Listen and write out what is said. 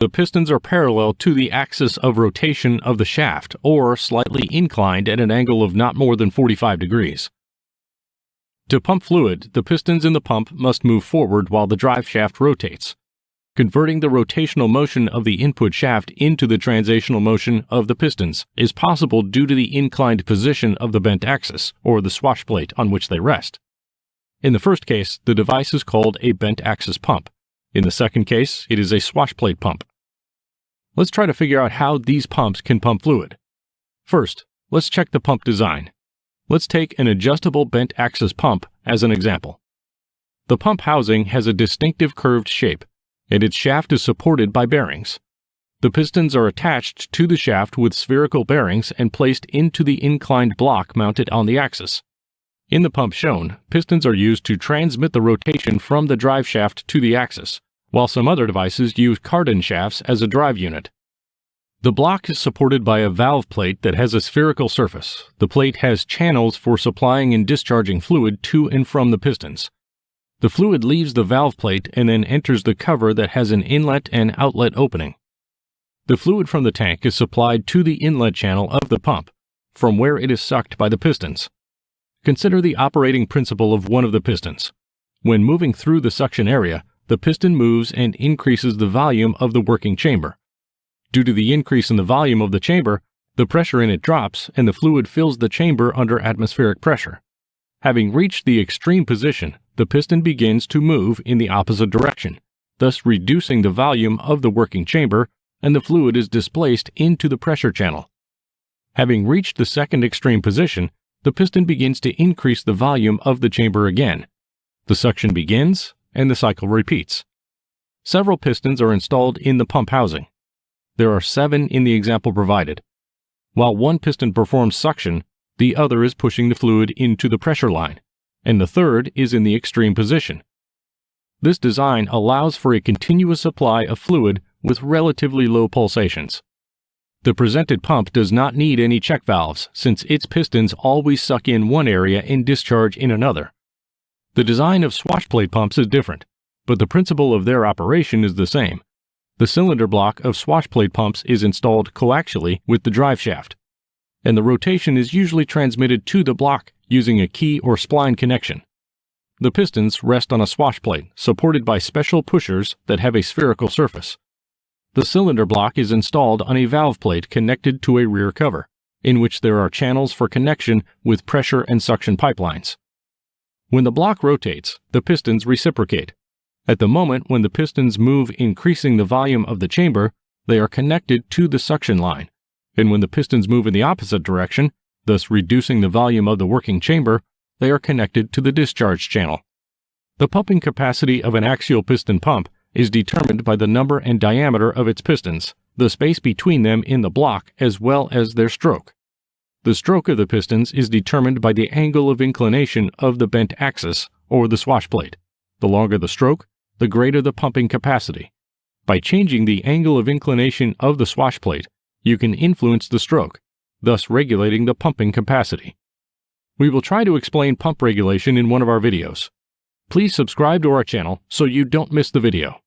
The pistons are parallel to the axis of rotation of the shaft, or slightly inclined at an angle of not more than 45 degrees. To pump fluid, the pistons in the pump must move forward while the drive shaft rotates. Converting the rotational motion of the input shaft into the translational motion of the pistons is possible due to the inclined position of the bent axis, or the swash plate on which they rest. In the first case, the device is called a bent axis pump. In the second case, it is a swash plate pump. Let's try to figure out how these pumps can pump fluid. First, let's check the pump design. Let's take an adjustable bent axis pump as an example. The pump housing has a distinctive curved shape, and its shaft is supported by bearings. The pistons are attached to the shaft with spherical bearings and placed into the inclined block mounted on the axis. In the pump shown, pistons are used to transmit the rotation from the drive shaft to the axis, while some other devices use cardan shafts as a drive unit. The block is supported by a valve plate that has a spherical surface. The plate has channels for supplying and discharging fluid to and from the pistons. The fluid leaves the valve plate and then enters the cover that has an inlet and outlet opening. The fluid from the tank is supplied to the inlet channel of the pump, from where it is sucked by the pistons. Consider the operating principle of one of the pistons. When moving through the suction area, the piston moves and increases the volume of the working chamber. Due to the increase in the volume of the chamber, the pressure in it drops and the fluid fills the chamber under atmospheric pressure. Having reached the extreme position, the piston begins to move in the opposite direction, thus reducing the volume of the working chamber, and the fluid is displaced into the pressure channel. Having reached the second extreme position, the piston begins to increase the volume of the chamber again. The suction begins, and the cycle repeats. Several pistons are installed in the pump housing. There are 7 in the example provided. While one piston performs suction, the other is pushing the fluid into the pressure line, and the third is in the extreme position. This design allows for a continuous supply of fluid with relatively low pulsations. The presented pump does not need any check valves, since its pistons always suck in one area and discharge in another. The design of swash plate pumps is different, but the principle of their operation is the same. The cylinder block of swash plate pumps is installed coaxially with the drive shaft, and the rotation is usually transmitted to the block using a key or spline connection. The pistons rest on a swash plate supported by special pushers that have a spherical surface. The cylinder block is installed on a valve plate connected to a rear cover, in which there are channels for connection with pressure and suction pipelines. When the block rotates, the pistons reciprocate. At the moment when the pistons move increasing the volume of the chamber, they are connected to the suction line, and when the pistons move in the opposite direction, thus reducing the volume of the working chamber, they are connected to the discharge channel. The pumping capacity of an axial piston pump is determined by the number and diameter of its pistons, the space between them in the block, as well as their stroke. The stroke of the pistons is determined by the angle of inclination of the bent axis, or the swash plate. The longer the stroke, the greater the pumping capacity. By changing the angle of inclination of the swash plate, you can influence the stroke, thus regulating the pumping capacity. We will try to explain pump regulation in one of our videos. Please subscribe to our channel so you don't miss the video.